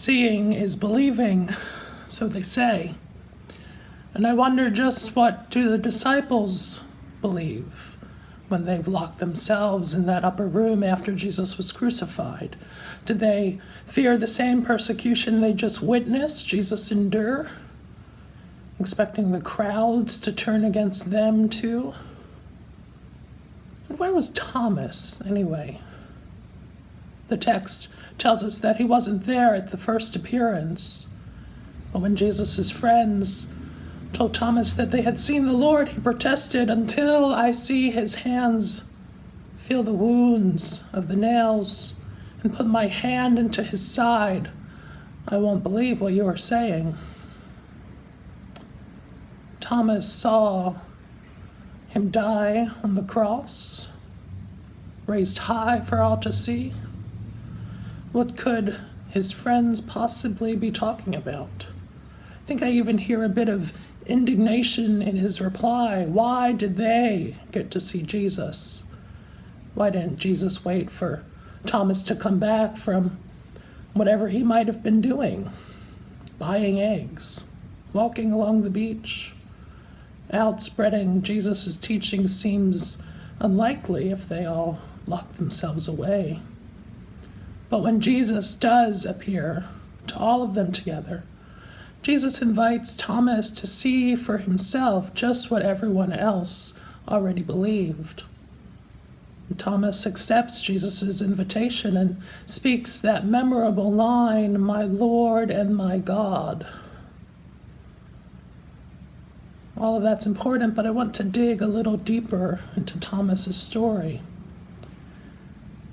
Seeing is believing, so they say. And I wonder, just what do the disciples believe when they've locked themselves in that upper room after Jesus was crucified? Did they fear the same persecution they just witnessed Jesus endure, expecting the crowds to turn against them too? And where was Thomas, anyway? The text tells us that he wasn't there at the first appearance. But when Jesus' friends told Thomas that they had seen the Lord, he protested, "Until I see his hands, feel the wounds of the nails, and put my hand into his side, I won't believe what you are saying." Thomas saw him die on the cross, raised high for all to see. What could his friends possibly be talking about? I think I even hear a bit of indignation in his reply. Why did they get to see Jesus? Why didn't Jesus wait for Thomas to come back from whatever he might have been doing? Buying eggs, walking along the beach. Out spreading Jesus' teaching seems unlikely if they all locked themselves away. But when Jesus does appear to all of them together, Jesus invites Thomas to see for himself just what everyone else already believed. And Thomas accepts Jesus' invitation and speaks that memorable line, "My Lord and my God." All of that's important, but I want to dig a little deeper into Thomas's story.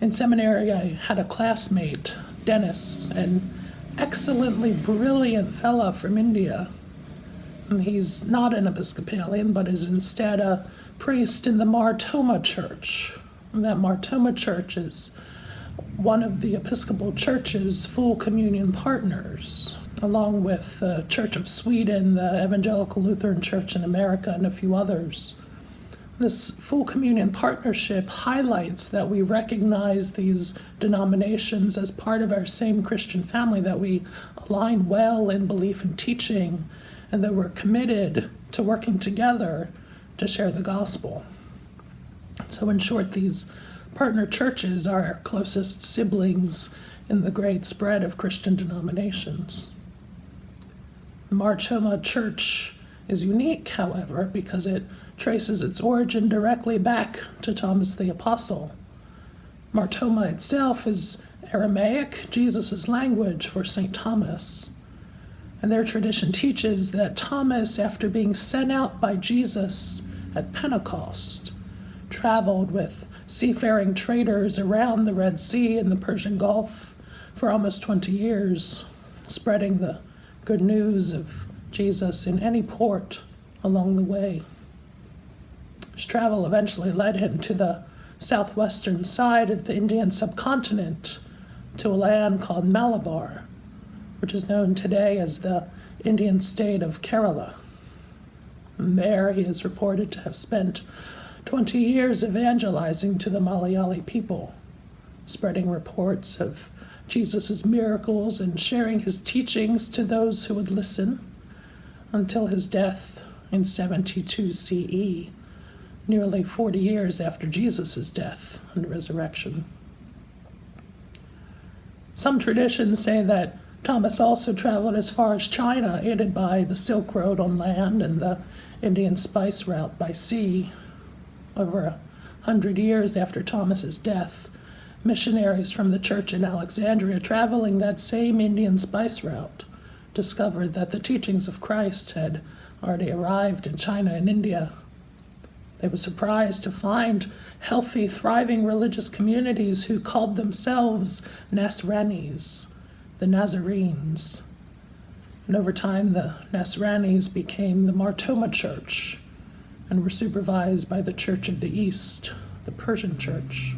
In seminary, I had a classmate, Dennis, an excellently brilliant fella from India. And he's not an Episcopalian, but is instead a priest in the Mar Thoma Church. And that Mar Thoma Church is one of the Episcopal Church's full communion partners, along with the Church of Sweden, the Evangelical Lutheran Church in America, and a few others. This full communion partnership highlights that we recognize these denominations as part of our same Christian family, that we align well in belief and teaching, and that we're committed to working together to share the gospel. So in short, these partner churches are our closest siblings in the great spread of Christian denominations. The Mar Thoma Church is unique, however, because it traces its origin directly back to Thomas the Apostle. Mar Thoma itself is Aramaic, Jesus' language for St. Thomas. And their tradition teaches that Thomas, after being sent out by Jesus at Pentecost, traveled with seafaring traders around the Red Sea and the Persian Gulf for almost 20 years, spreading the good news of Jesus in any port along the way. His travel eventually led him to the southwestern side of the Indian subcontinent, to a land called Malabar, which is known today as the Indian state of Kerala. And there he is reported to have spent 20 years evangelizing to the Malayali people, spreading reports of Jesus' miracles and sharing his teachings to those who would listen, until his death in 72 CE, nearly 40 years after Jesus' death and resurrection. Some traditions say that Thomas also traveled as far as China, aided by the Silk Road on land and the Indian spice route by sea. Over 100 years after Thomas's death, missionaries from the church in Alexandria traveling that same Indian spice route discovered that the teachings of Christ had already arrived in China and India. They were surprised to find healthy, thriving religious communities who called themselves Nasranis, the Nazarenes. And over time, the Nasranis became the Mar Thoma Church and were supervised by the Church of the East, the Persian Church,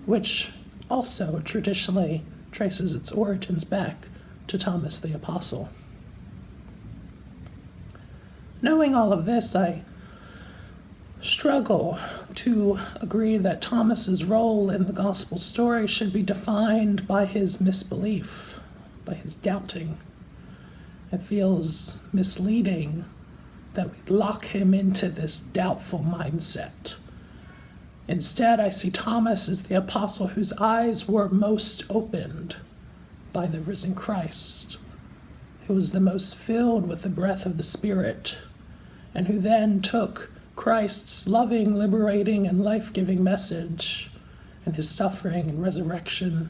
which also traditionally traces its origins back to Thomas the Apostle. Knowing all of this, I struggle to agree that Thomas's role in the gospel story should be defined by his misbelief. by his doubting. It feels misleading that we lock him into this doubtful mindset. Instead, I see Thomas as the apostle whose eyes were most opened by the risen Christ, who was the most filled with the breath of the Spirit, and who then took Christ's loving, liberating, and life-giving message and his suffering and resurrection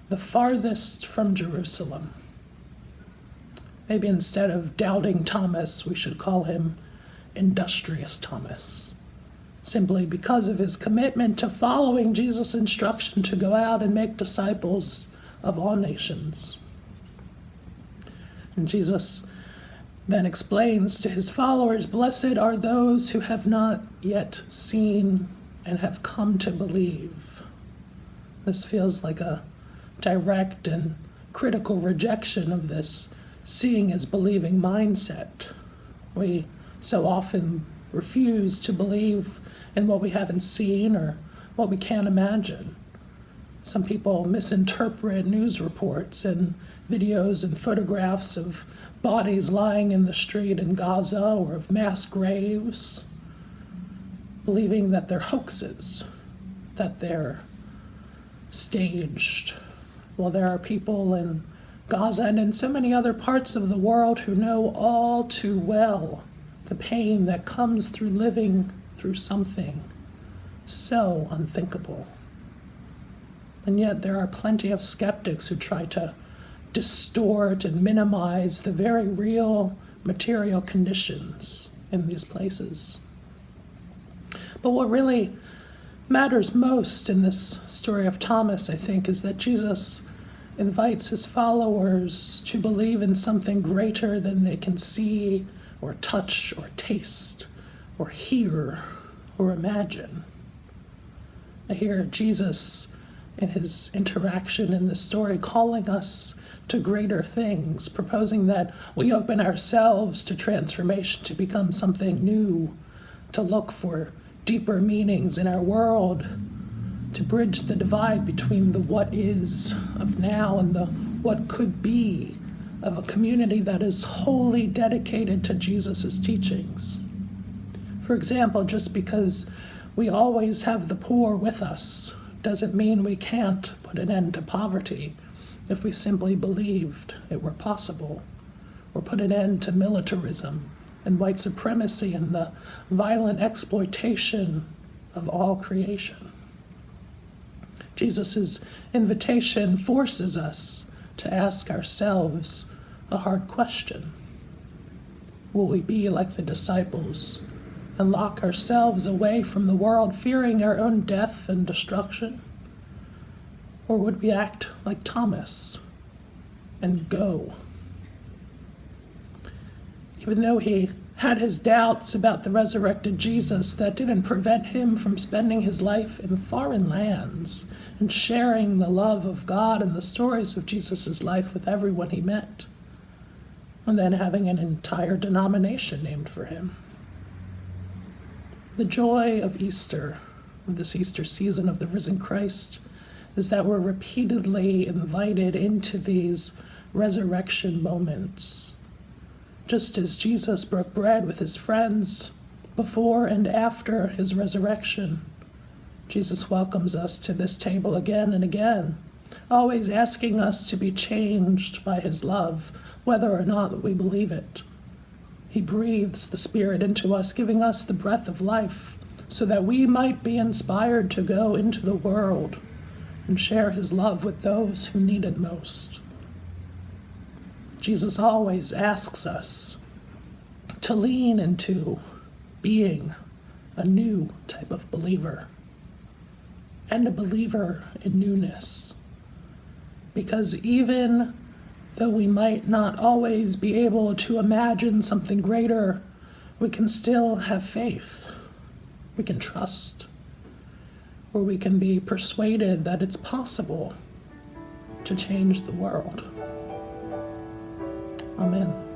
the farthest from Jerusalem. Maybe instead of doubting Thomas, we should call him industrious Thomas, simply because of his commitment to following Jesus' instruction to go out and make disciples of all nations. And Jesus then explains to his followers, "Blessed are those who have not yet seen and have come to believe." This feels like a direct and critical rejection of this seeing as believing mindset. We so often refuse to believe in what we haven't seen or what we can't imagine. Some people misinterpret news reports and videos and photographs of bodies lying in the street in Gaza or of mass graves, believing that they're hoaxes, that they're staged. Well, there are people in Gaza and in so many other parts of the world who know all too well the pain that comes through living through something so unthinkable. And yet there are plenty of skeptics who try to distort and minimize the very real material conditions in these places. But what really matters most in this story of Thomas, I think, is that Jesus invites his followers to believe in something greater than they can see or touch or taste or hear or imagine. I hear Jesus in his interaction in the story calling us to greater things, proposing that we open ourselves to transformation, to become something new, to look for deeper meanings in our world, to bridge the divide between the what is of now and the what could be of a community that is wholly dedicated to Jesus' teachings. For example, just because we always have the poor with us doesn't mean we can't put an end to poverty if we simply believed it were possible, or put an end to militarism and white supremacy and the violent exploitation of all creation. Jesus' invitation forces us to ask ourselves a hard question. Will we be like the disciples and lock ourselves away from the world, fearing our own death and destruction? Or would we act like Thomas and go? Even though he had his doubts about the resurrected Jesus, that didn't prevent him from spending his life in foreign lands and sharing the love of God and the stories of Jesus' life with everyone he met, and then having an entire denomination named for him. The joy of Easter, of this Easter season of the risen Christ, is that we're repeatedly invited into these resurrection moments. Just as Jesus broke bread with his friends before and after his resurrection, Jesus welcomes us to this table again and again, always asking us to be changed by his love, whether or not we believe it. He breathes the Spirit into us, giving us the breath of life, so that we might be inspired to go into the world and share his love with those who need it most. Jesus always asks us to lean into being a new type of believer, and a believer in newness. Because even though we might not always be able to imagine something greater, we can still have faith. We can trust, or we can be persuaded that it's possible to change the world. Amen.